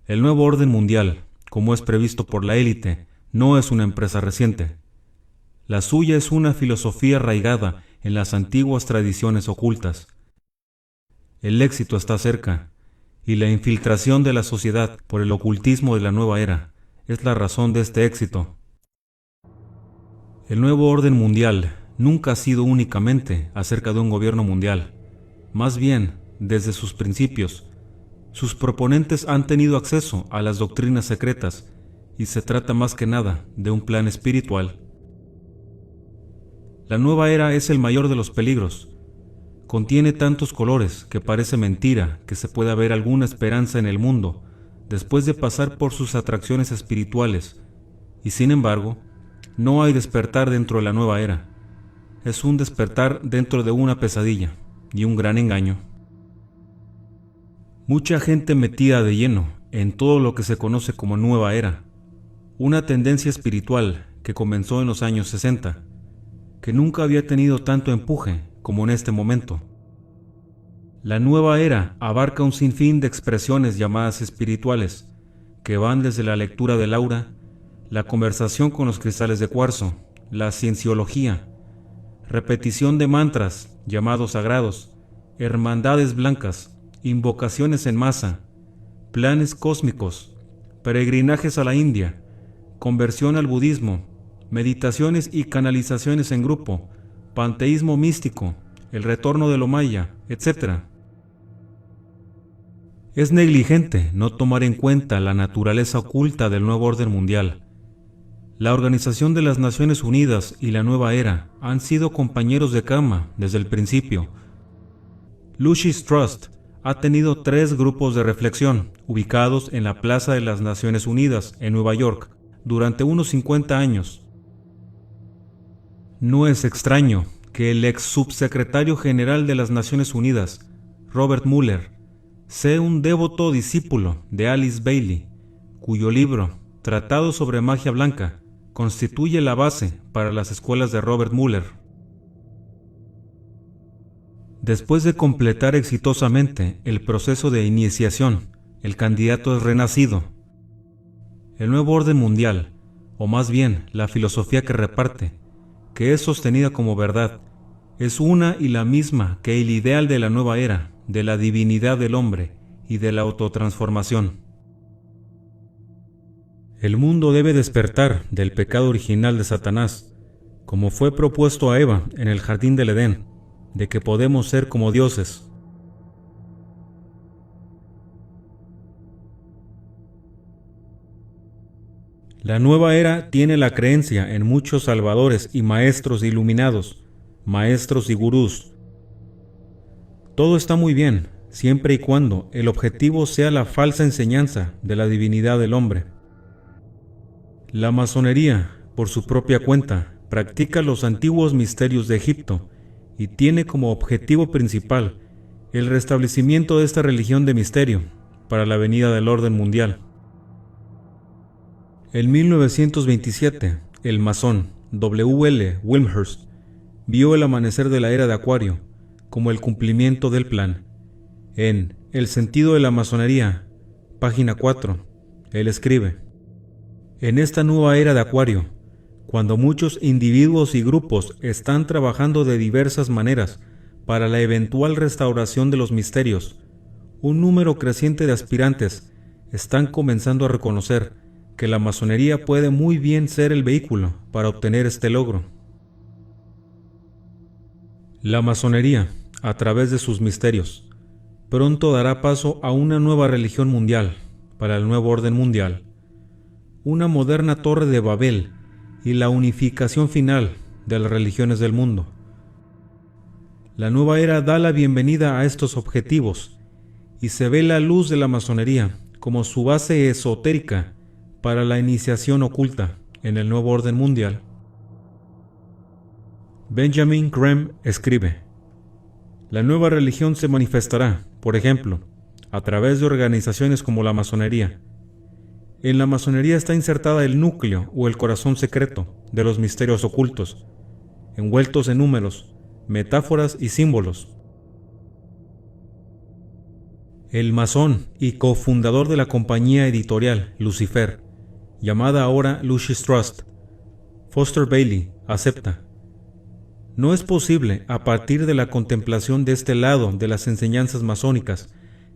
El nuevo orden mundial, como es previsto por la élite, no es una empresa reciente. La suya es una filosofía arraigada en las antiguas tradiciones ocultas. El éxito está cerca, y la infiltración de la sociedad por el ocultismo de la nueva era es la razón de este éxito. El nuevo orden mundial nunca ha sido únicamente acerca de un gobierno mundial. Más bien, desde sus principios, sus proponentes han tenido acceso a las doctrinas secretas y se trata más que nada de un plan espiritual. La nueva era es el mayor de los peligros. Contiene tantos colores que parece mentira que se pueda ver alguna esperanza en el mundo después de pasar por sus atracciones espirituales, y sin embargo, no hay despertar dentro de la nueva era. Es un despertar dentro de una pesadilla y un gran engaño. Mucha gente metida de lleno en todo lo que se conoce como nueva era, una tendencia espiritual que comenzó en los años 60, que nunca había tenido tanto empuje como en este momento. La nueva era abarca un sinfín de expresiones llamadas espirituales, que van desde la lectura del aura, la conversación con los cristales de cuarzo, la cienciología, repetición de mantras llamados sagrados, hermandades blancas, invocaciones en masa, planes cósmicos, peregrinajes a la India, conversión al budismo, meditaciones y canalizaciones en grupo, panteísmo místico, el retorno de lo maya, etc. Es negligente no tomar en cuenta la naturaleza oculta del nuevo orden mundial. La Organización de las Naciones Unidas y la Nueva Era han sido compañeros de cama desde el principio. Lucis Trust ha tenido 3 grupos de reflexión ubicados en la Plaza de las Naciones Unidas en Nueva York durante unos 50 años. No es extraño que el ex subsecretario general de las Naciones Unidas, Robert Mueller, sea un devoto discípulo de Alice Bailey, cuyo libro, Tratado sobre Magia Blanca, constituye la base para las escuelas de Robert Mueller. Después de completar exitosamente el proceso de iniciación, el candidato es renacido. El nuevo orden mundial, o más bien la filosofía que reparte, que es sostenida como verdad, es una y la misma que el ideal de la nueva era, de la divinidad del hombre y de la autotransformación. El mundo debe despertar del pecado original de Satanás, como fue propuesto a Eva en el jardín del Edén, de que podemos ser como dioses. La nueva era tiene la creencia en muchos salvadores y maestros iluminados, maestros y gurús. Todo está muy bien, siempre y cuando el objetivo sea la falsa enseñanza de la divinidad del hombre. La masonería, por su propia cuenta, practica los antiguos misterios de Egipto y tiene como objetivo principal el restablecimiento de esta religión de misterio para la venida del orden mundial. En 1927, el masón W. L. Wilmshurst vio el amanecer de la era de Acuario como el cumplimiento del plan. En El sentido de la masonería, página 4, él escribe: en esta nueva era de Acuario, cuando muchos individuos y grupos están trabajando de diversas maneras para la eventual restauración de los misterios, un número creciente de aspirantes están comenzando a reconocer que la masonería puede muy bien ser el vehículo para obtener este logro. La masonería, a través de sus misterios, pronto dará paso a una nueva religión mundial para el nuevo orden mundial, una moderna torre de Babel y la unificación final de las religiones del mundo. La nueva era da la bienvenida a estos objetivos y se ve la luz de la masonería como su base esotérica para la iniciación oculta en el nuevo orden mundial. Benjamin Graham escribe: la nueva religión se manifestará, por ejemplo, a través de organizaciones como la masonería. En la masonería está insertada el núcleo o el corazón secreto de los misterios ocultos, envueltos en números, metáforas y símbolos. El masón y cofundador de la compañía editorial Lucifer, llamada ahora Lucis Trust, Foster Bailey, acepta: no es posible, a partir de la contemplación de este lado de las enseñanzas masónicas,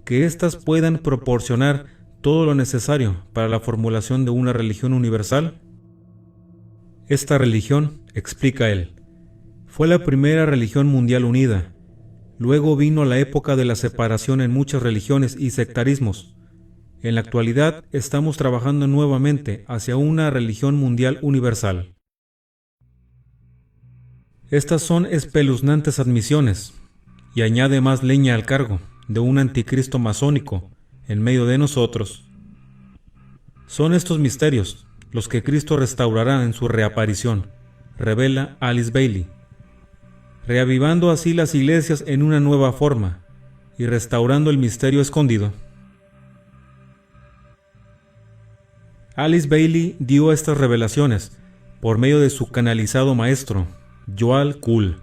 que éstas puedan proporcionar todo lo necesario para la formulación de una religión universal. Esta religión, explica él, fue la primera religión mundial unida. Luego vino la época de la separación en muchas religiones y sectarismos. En la actualidad estamos trabajando nuevamente hacia una religión mundial universal. Estas son espeluznantes admisiones, y añade más leña al cargo de un anticristo masónico en medio de nosotros. Son estos misterios los que Cristo restaurará en su reaparición, revela Alice Bailey, reavivando así las iglesias en una nueva forma y restaurando el misterio escondido. Alice Bailey dio estas revelaciones por medio de su canalizado maestro, Joel Kuhl,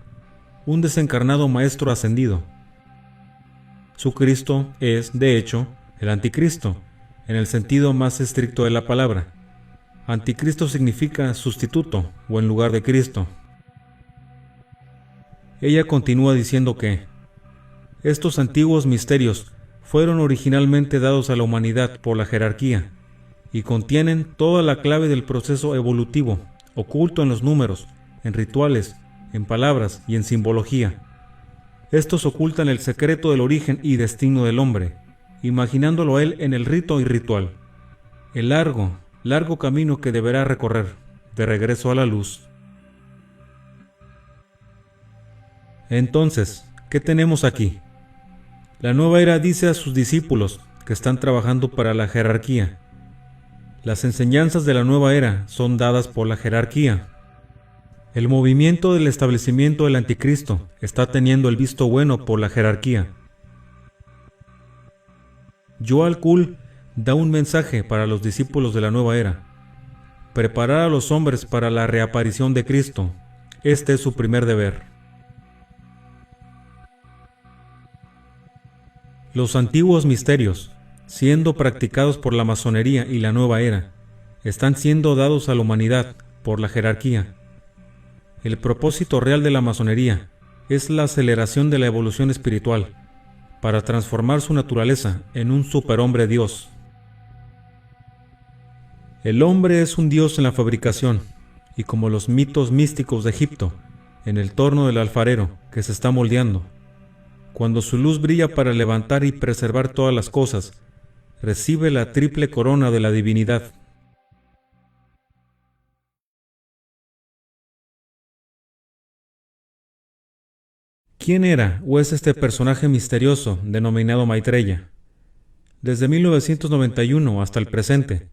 un desencarnado maestro ascendido. Su Cristo es, de hecho, el anticristo, en el sentido más estricto de la palabra. Anticristo significa sustituto o en lugar de Cristo. Ella continúa diciendo que estos antiguos misterios fueron originalmente dados a la humanidad por la jerarquía y contienen toda la clave del proceso evolutivo, oculto en los números, en rituales, en palabras y en simbología. Estos ocultan el secreto del origen y destino del hombre, imaginándolo a él en el rito y ritual, el largo camino que deberá recorrer, de regreso a la luz. Entonces, ¿qué tenemos aquí? La nueva era dice a sus discípulos que están trabajando para la jerarquía. Las enseñanzas de la nueva era son dadas por la jerarquía. El movimiento del establecimiento del anticristo está teniendo el visto bueno por la jerarquía. Joel Kuhl da un mensaje para los discípulos de la nueva era: preparar a los hombres para la reaparición de Cristo. Este es su primer deber. Los antiguos misterios, siendo practicados por la masonería y la nueva era, están siendo dados a la humanidad por la jerarquía. El propósito real de la masonería es la aceleración de la evolución espiritual, para transformar su naturaleza en un superhombre Dios. El hombre es un dios en la fabricación, y como los mitos místicos de Egipto, en el torno del alfarero que se está moldeando. Cuando su luz brilla para levantar y preservar todas las cosas, recibe la triple corona de la divinidad. ¿Quién era o es este personaje misterioso denominado Maitreya? Desde 1991 hasta el presente,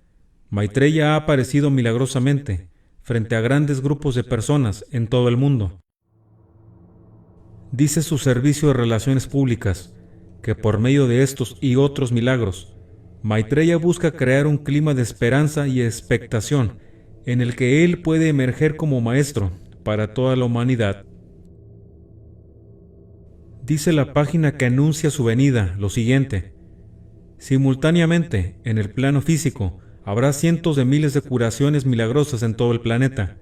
Maitreya ha aparecido milagrosamente frente a grandes grupos de personas en todo el mundo. Dice su servicio de relaciones públicas que por medio de estos y otros milagros, Maitreya busca crear un clima de esperanza y expectación en el que él puede emerger como maestro para toda la humanidad. Dice la página que anuncia su venida lo siguiente: simultáneamente, en el plano físico, habrá cientos de miles de curaciones milagrosas en todo el planeta.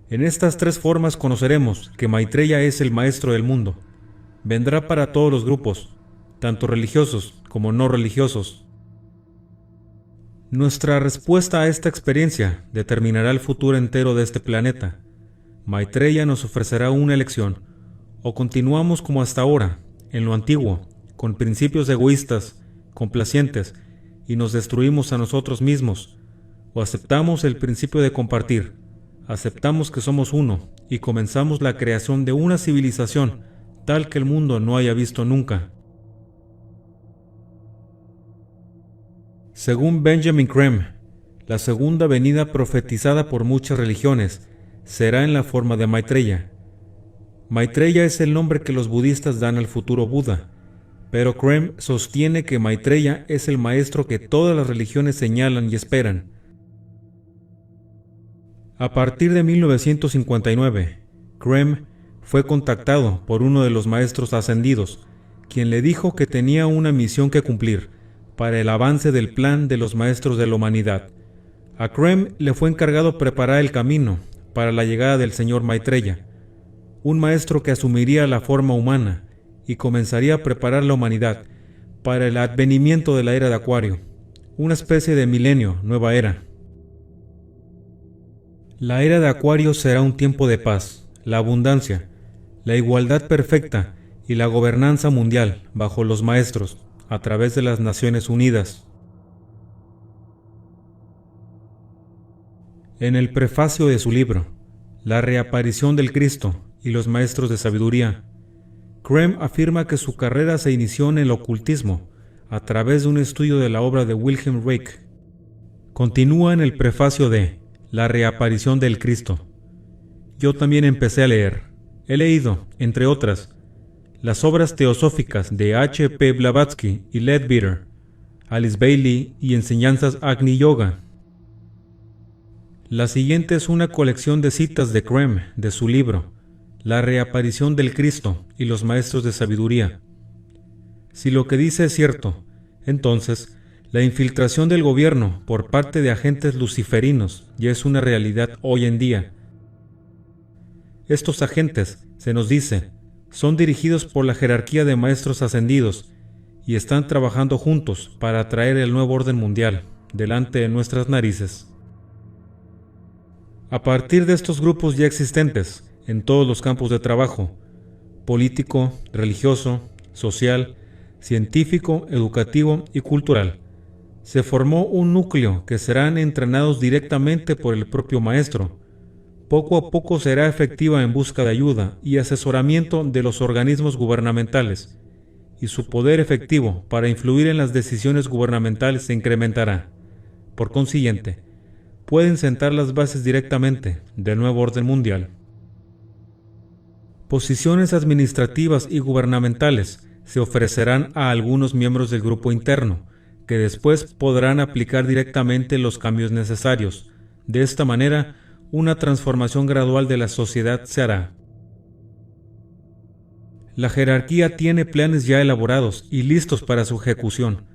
En estas tres formas conoceremos que Maitreya es el maestro del mundo. Vendrá para todos los grupos, tanto religiosos como no religiosos. Nuestra respuesta a esta experiencia determinará el futuro entero de este planeta. Maitreya nos ofrecerá una elección: o continuamos como hasta ahora, en lo antiguo, con principios egoístas, complacientes, y nos destruimos a nosotros mismos, o aceptamos el principio de compartir, aceptamos que somos uno, y comenzamos la creación de una civilización tal que el mundo no haya visto nunca. Según Benjamin Creme, la segunda venida profetizada por muchas religiones será en la forma de Maitreya. Maitreya es el nombre que los budistas dan al futuro Buda, pero Creme sostiene que Maitreya es el maestro que todas las religiones señalan y esperan. A partir de 1959, Creme fue contactado por uno de los maestros ascendidos quien le dijo que tenía una misión que cumplir para el avance del plan de los maestros de la humanidad. A Creme le fue encargado preparar el camino para la llegada del señor Maitreya, un maestro que asumiría la forma humana y comenzaría a preparar la humanidad para el advenimiento de la era de Acuario, una especie de milenio, nueva era. La era de Acuario será un tiempo de paz, la abundancia, la igualdad perfecta y la gobernanza mundial bajo los maestros, a través de las Naciones Unidas. En el prefacio de su libro, La reaparición del Cristo y los maestros de sabiduría, Creme afirma que su carrera se inició en el ocultismo a través de un estudio de la obra de Wilhelm Reich. Continúa en el prefacio de La reaparición del Cristo. Yo también empecé a leer. He leído, entre otras, las obras teosóficas de H. P. Blavatsky y Leadbeater, Alice Bailey y Enseñanzas Agni Yoga. La siguiente es una colección de citas de Creme de su libro, La reaparición del Cristo y los maestros de sabiduría. Si lo que dice es cierto, entonces, la infiltración del gobierno por parte de agentes luciferinos ya es una realidad hoy en día. Estos agentes, se nos dice, son dirigidos por la jerarquía de maestros ascendidos y están trabajando juntos para traer el nuevo orden mundial delante de nuestras narices. A partir de estos grupos ya existentes en todos los campos de trabajo, político, religioso, social, científico, educativo y cultural, se formó un núcleo que serán entrenados directamente por el propio maestro. Poco a poco será efectiva en busca de ayuda y asesoramiento de los organismos gubernamentales, y su poder efectivo para influir en las decisiones gubernamentales se incrementará. Por consiguiente, pueden sentar las bases directamente del nuevo orden mundial. Posiciones administrativas y gubernamentales se ofrecerán a algunos miembros del grupo interno, que después podrán aplicar directamente los cambios necesarios. De esta manera, una transformación gradual de la sociedad se hará. La jerarquía tiene planes ya elaborados y listos para su ejecución.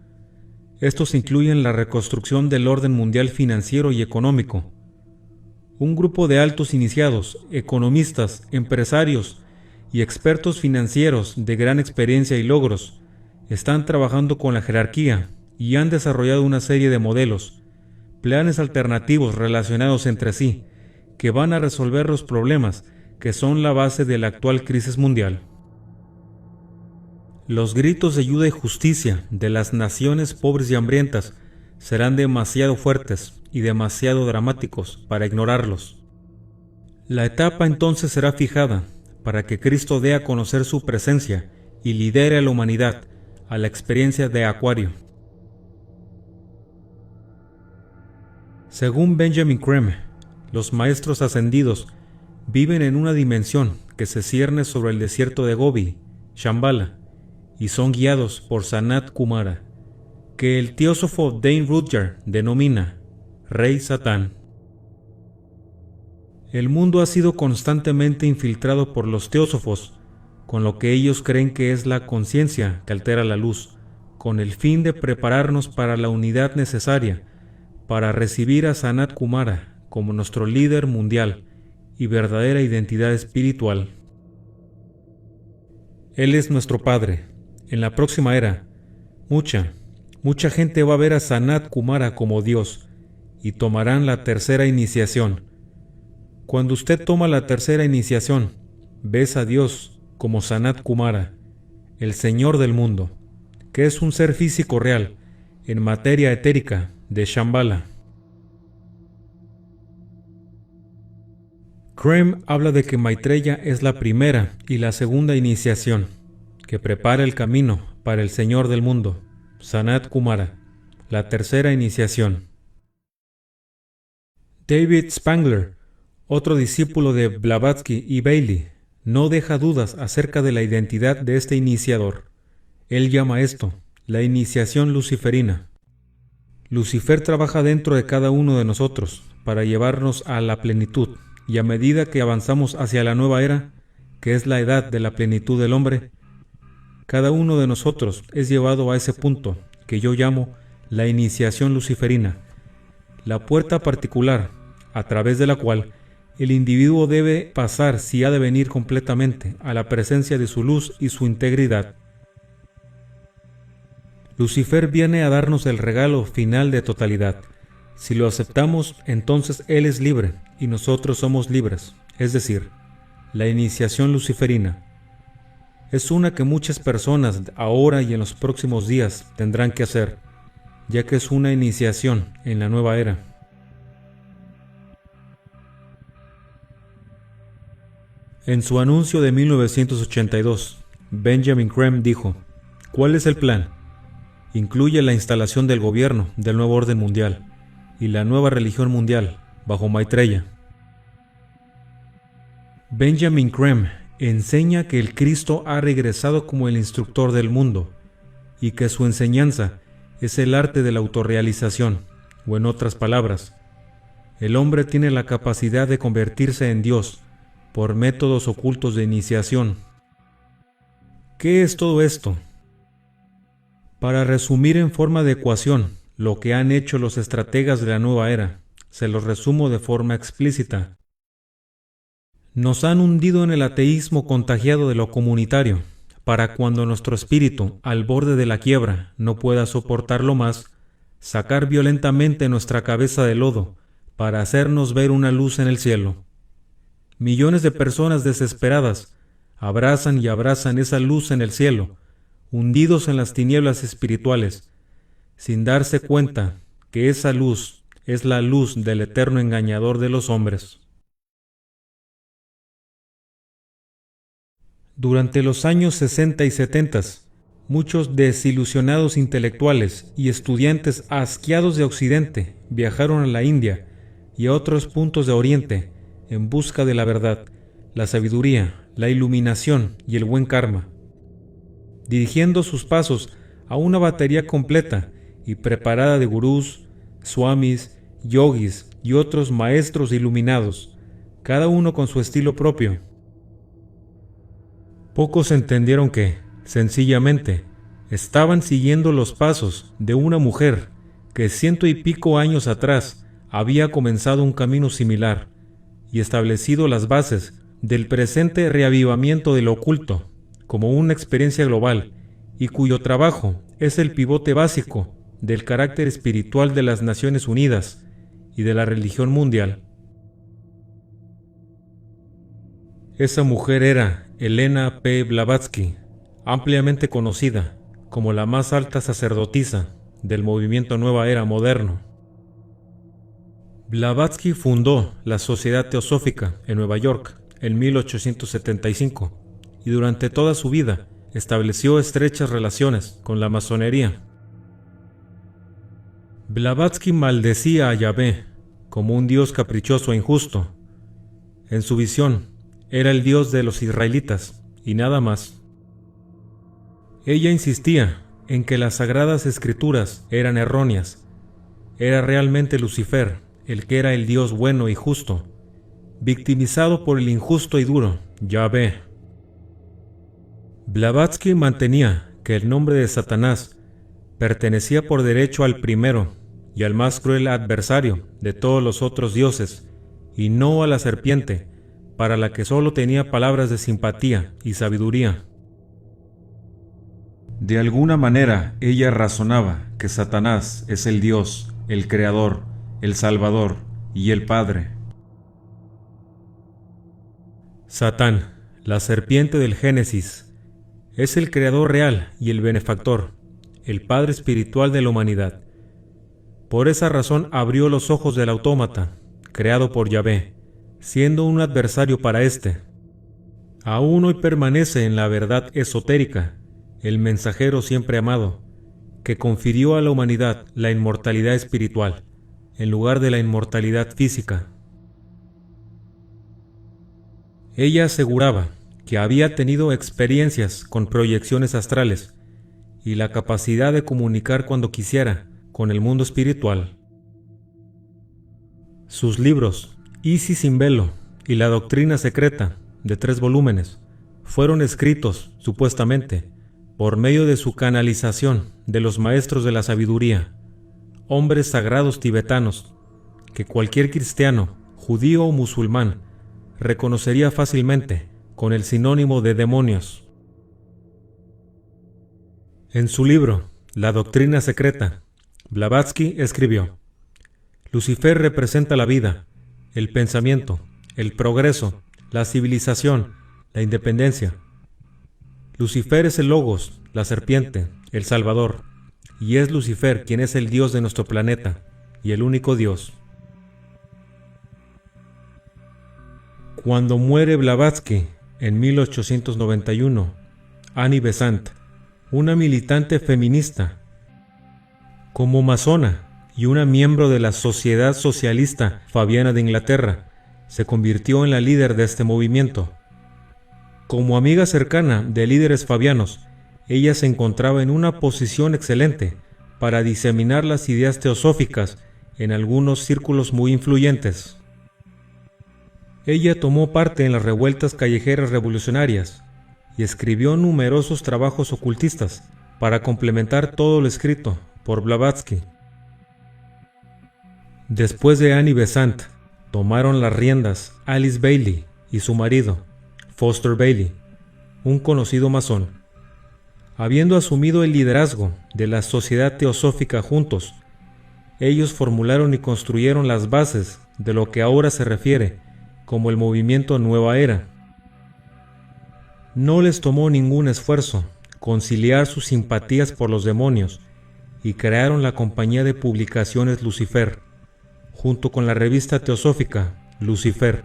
Estos incluyen la reconstrucción del orden mundial financiero y económico. Un grupo de altos iniciados, economistas, empresarios y expertos financieros de gran experiencia y logros están trabajando con la jerarquía y han desarrollado una serie de modelos, planes alternativos relacionados entre sí, que van a resolver los problemas que son la base de la actual crisis mundial. Los gritos de ayuda y justicia de las naciones pobres y hambrientas serán demasiado fuertes y demasiado dramáticos para ignorarlos. La etapa entonces será fijada para que Cristo dé a conocer su presencia y lidere a la humanidad a la experiencia de Acuario. Según Benjamin Creme, los maestros ascendidos viven en una dimensión que se cierne sobre el desierto de Gobi, Shambhala, y son guiados por Sanat Kumara, que el teósofo Dane Rudhyar denomina Rey Satán. El mundo ha sido constantemente infiltrado por los teósofos, con lo que ellos creen que es la conciencia que altera la luz, con el fin de prepararnos para la unidad necesaria para recibir a Sanat Kumara como nuestro líder mundial y verdadera identidad espiritual. Él es nuestro Padre. En la próxima era, mucha gente va a ver a Sanat Kumara como Dios y tomarán la tercera iniciación. Cuando usted toma la tercera iniciación, ves a Dios como Sanat Kumara, el Señor del mundo, que es un ser físico real en materia etérica de Shambhala. Creme habla de que Maitreya es la primera y la segunda iniciación, que prepara el camino para el Señor del mundo, Sanat Kumara, la tercera iniciación. David Spangler, otro discípulo de Blavatsky y Bailey, no deja dudas acerca de la identidad de este iniciador. Él llama esto la iniciación luciferina. Lucifer trabaja dentro de cada uno de nosotros para llevarnos a la plenitud, y a medida que avanzamos hacia la nueva era, que es la edad de la plenitud del hombre, Cada uno de nosotros es llevado a ese punto que yo llamo la iniciación luciferina, la puerta particular a través de la cual el individuo debe pasar si ha de venir completamente a la presencia de su luz y su integridad. Lucifer viene a darnos el regalo final de totalidad. Si lo aceptamos, entonces Él es libre y nosotros somos libres, es decir, la iniciación luciferina. Es una que muchas personas ahora y en los próximos días tendrán que hacer, ya que es una iniciación en la nueva era. En su anuncio de 1982, Benjamin Creme dijo: ¿cuál es el plan? Incluye la instalación del gobierno del nuevo orden mundial y la nueva religión mundial bajo Maitreya. Benjamin Creme enseña que el Cristo ha regresado como el instructor del mundo y que su enseñanza es el arte de la autorrealización, o en otras palabras, el hombre tiene la capacidad de convertirse en Dios por métodos ocultos de iniciación. ¿Qué es todo esto? Para resumir en forma de ecuación lo que han hecho los estrategas de la nueva era, se los resumo de forma explícita. Nos han hundido en el ateísmo contagiado de lo comunitario, para cuando nuestro espíritu, al borde de la quiebra, no pueda soportarlo más, sacar violentamente nuestra cabeza de lodo para hacernos ver una luz en el cielo. Millones de personas desesperadas abrazan y abrazan esa luz en el cielo, hundidos en las tinieblas espirituales, sin darse cuenta que esa luz es la luz del eterno engañador de los hombres. Durante los años 60 y 70, muchos desilusionados intelectuales y estudiantes asqueados de Occidente viajaron a la India y a otros puntos de Oriente en busca de la verdad, la sabiduría, la iluminación y el buen karma, dirigiendo sus pasos a una batería completa y preparada de gurús, swamis, yogis y otros maestros iluminados, cada uno con su estilo propio. Pocos entendieron que, sencillamente, estaban siguiendo los pasos de una mujer que 100 y pico años atrás había comenzado un camino similar y establecido las bases del presente reavivamiento de lo oculto como una experiencia global y cuyo trabajo es el pivote básico del carácter espiritual de las Naciones Unidas y de la religión mundial. Esa mujer era Helena P. Blavatsky, ampliamente conocida como la más alta sacerdotisa del movimiento Nueva Era moderno. Blavatsky fundó la Sociedad Teosófica en Nueva York en 1875 y durante toda su vida estableció estrechas relaciones con la masonería. Blavatsky maldecía a Yahvé como un dios caprichoso e injusto. En su visión, era el dios de los israelitas y nada más. Ella insistía en que las sagradas escrituras eran erróneas. Era realmente Lucifer el que era el dios bueno y justo, victimizado por el injusto y duro Yahvé. Blavatsky mantenía que el nombre de Satanás pertenecía por derecho al primero y al más cruel adversario de todos los otros dioses, y no a la serpiente, para la que solo tenía palabras de simpatía y sabiduría. De alguna manera ella razonaba que Satanás es el Dios, el Creador, el Salvador y el Padre. Satán, la serpiente del Génesis, es el Creador real y el benefactor, el Padre espiritual de la humanidad. Por esa razón abrió los ojos del autómata, creado por Yahvé, siendo un adversario para éste. Aún hoy permanece en la verdad esotérica, el mensajero siempre amado, que confirió a la humanidad la inmortalidad espiritual, en lugar de la inmortalidad física. Ella aseguraba que había tenido experiencias con proyecciones astrales y la capacidad de comunicar cuando quisiera con el mundo espiritual. Sus libros, Isis sin velo y La doctrina secreta, de 3 volúmenes, fueron escritos, supuestamente, por medio de su canalización de los maestros de la sabiduría, hombres sagrados tibetanos, que cualquier cristiano, judío o musulmán reconocería fácilmente con el sinónimo de demonios. En su libro, La Doctrina Secreta, Blavatsky escribió: Lucifer representa la vida, el pensamiento, el progreso, la civilización, la independencia. Lucifer es el Logos, la serpiente, el Salvador, y es Lucifer quien es el Dios de nuestro planeta, y el único Dios. Cuando muere Blavatsky en 1891, Annie Besant, una militante feminista, como masona y una miembro de la Sociedad Socialista Fabiana de Inglaterra, se convirtió en la líder de este movimiento. Como amiga cercana de líderes fabianos, ella se encontraba en una posición excelente para diseminar las ideas teosóficas en algunos círculos muy influyentes. Ella tomó parte en las revueltas callejeras revolucionarias y escribió numerosos trabajos ocultistas para complementar todo lo escrito por Blavatsky. Después de Annie Besant, tomaron las riendas Alice Bailey y su marido, Foster Bailey, un conocido masón. Habiendo asumido el liderazgo de la Sociedad Teosófica juntos, ellos formularon y construyeron las bases de lo que ahora se refiere como el movimiento Nueva Era. No les tomó ningún esfuerzo conciliar sus simpatías por los demonios y crearon la compañía de publicaciones Lucifer, junto con la revista teosófica Lucifer.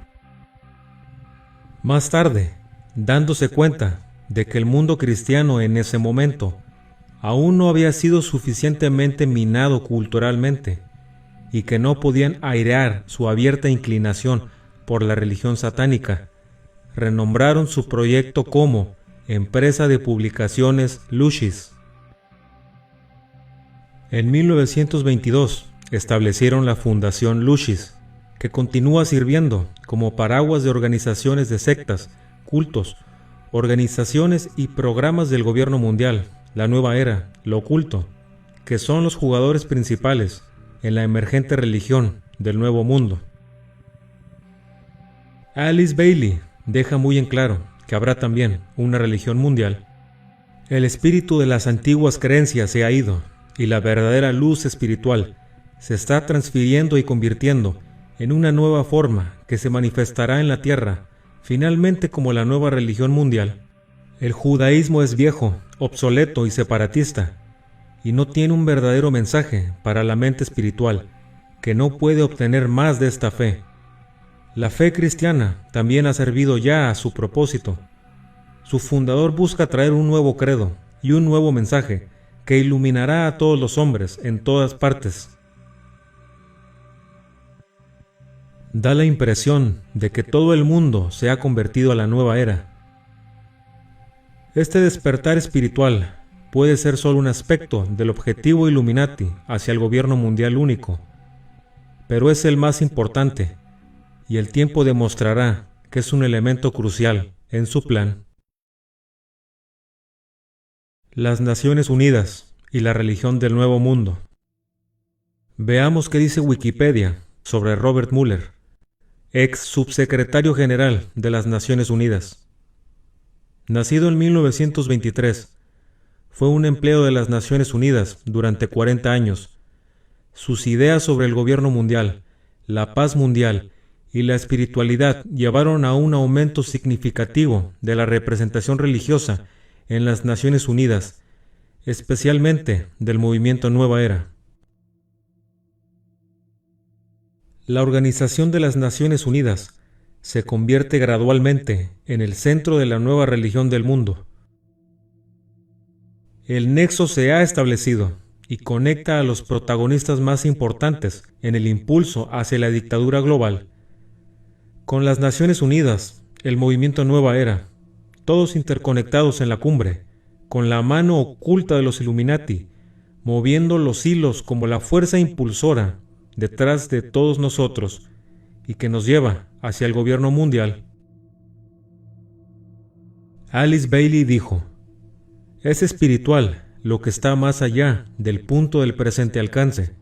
Más tarde, dándose cuenta de que el mundo cristiano en ese momento aún no había sido suficientemente minado culturalmente y que no podían airear su abierta inclinación por la religión satánica, renombraron su proyecto como Empresa de Publicaciones Lucis. En 1922 establecieron la Fundación Lucis, que continúa sirviendo como paraguas de organizaciones de sectas, cultos, organizaciones y programas del gobierno mundial, la nueva era, lo oculto, que son los jugadores principales en la emergente religión del Nuevo Mundo. Alice Bailey deja muy en claro que habrá también una religión mundial. El espíritu de las antiguas creencias se ha ido y la verdadera luz espiritual se está transfiriendo y convirtiendo en una nueva forma que se manifestará en la tierra, finalmente como la nueva religión mundial. El judaísmo es viejo, obsoleto y separatista, y no tiene un verdadero mensaje para la mente espiritual, que no puede obtener más de esta fe. La fe cristiana también ha servido ya a su propósito. Su fundador busca traer un nuevo credo y un nuevo mensaje que iluminará a todos los hombres en todas partes. Da la impresión de que todo el mundo se ha convertido a la nueva era. Este despertar espiritual puede ser solo un aspecto del objetivo Illuminati hacia el gobierno mundial único, pero es el más importante, y el tiempo demostrará que es un elemento crucial en su plan. Las Naciones Unidas y la religión del Nuevo Mundo. Veamos qué dice Wikipedia sobre Robert Mueller, ex subsecretario general de las Naciones Unidas. Nacido en 1923, fue un empleado de las Naciones Unidas durante 40 años. Sus ideas sobre el gobierno mundial, la paz mundial y la espiritualidad llevaron a un aumento significativo de la representación religiosa en las Naciones Unidas, especialmente del movimiento Nueva Era. La Organización de las Naciones Unidas se convierte gradualmente en el centro de la nueva religión del mundo. El nexo se ha establecido y conecta a los protagonistas más importantes en el impulso hacia la dictadura global. Con las Naciones Unidas, el movimiento Nueva Era, todos interconectados en la cumbre, con la mano oculta de los Illuminati, moviendo los hilos como la fuerza impulsora detrás de todos nosotros y que nos lleva hacia el gobierno mundial. Alice Bailey dijo: Es espiritual lo que está más allá del punto del presente alcance.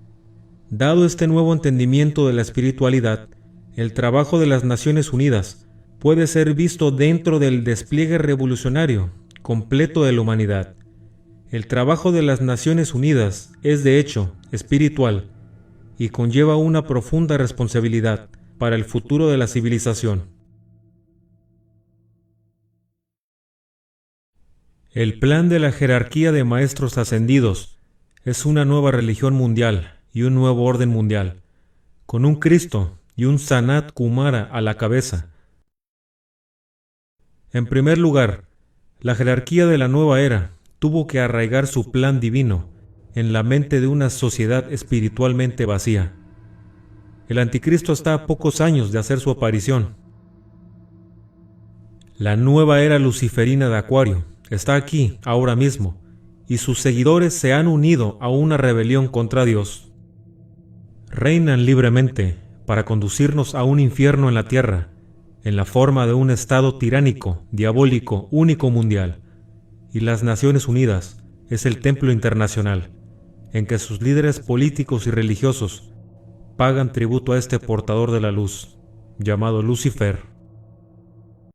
Dado este nuevo entendimiento de la espiritualidad, el trabajo de las Naciones Unidas puede ser visto dentro del despliegue revolucionario completo de la humanidad. El trabajo de las Naciones Unidas es de hecho espiritual y conlleva una profunda responsabilidad para el futuro de la civilización. El plan de la jerarquía de maestros ascendidos es una nueva religión mundial y un nuevo orden mundial, con un Cristo y un Sanat Kumara a la cabeza. En primer lugar, la jerarquía de la nueva era tuvo que arraigar su plan divino en la mente de una sociedad espiritualmente vacía. El anticristo está a pocos años de hacer su aparición. La nueva era luciferina de Acuario está aquí, ahora mismo, y sus seguidores se han unido a una rebelión contra Dios. Reinan libremente para conducirnos a un infierno en la tierra, en la forma de un estado tiránico, diabólico, único mundial. Y las Naciones Unidas es el templo internacional, en que sus líderes políticos y religiosos pagan tributo a este portador de la luz, llamado Lucifer.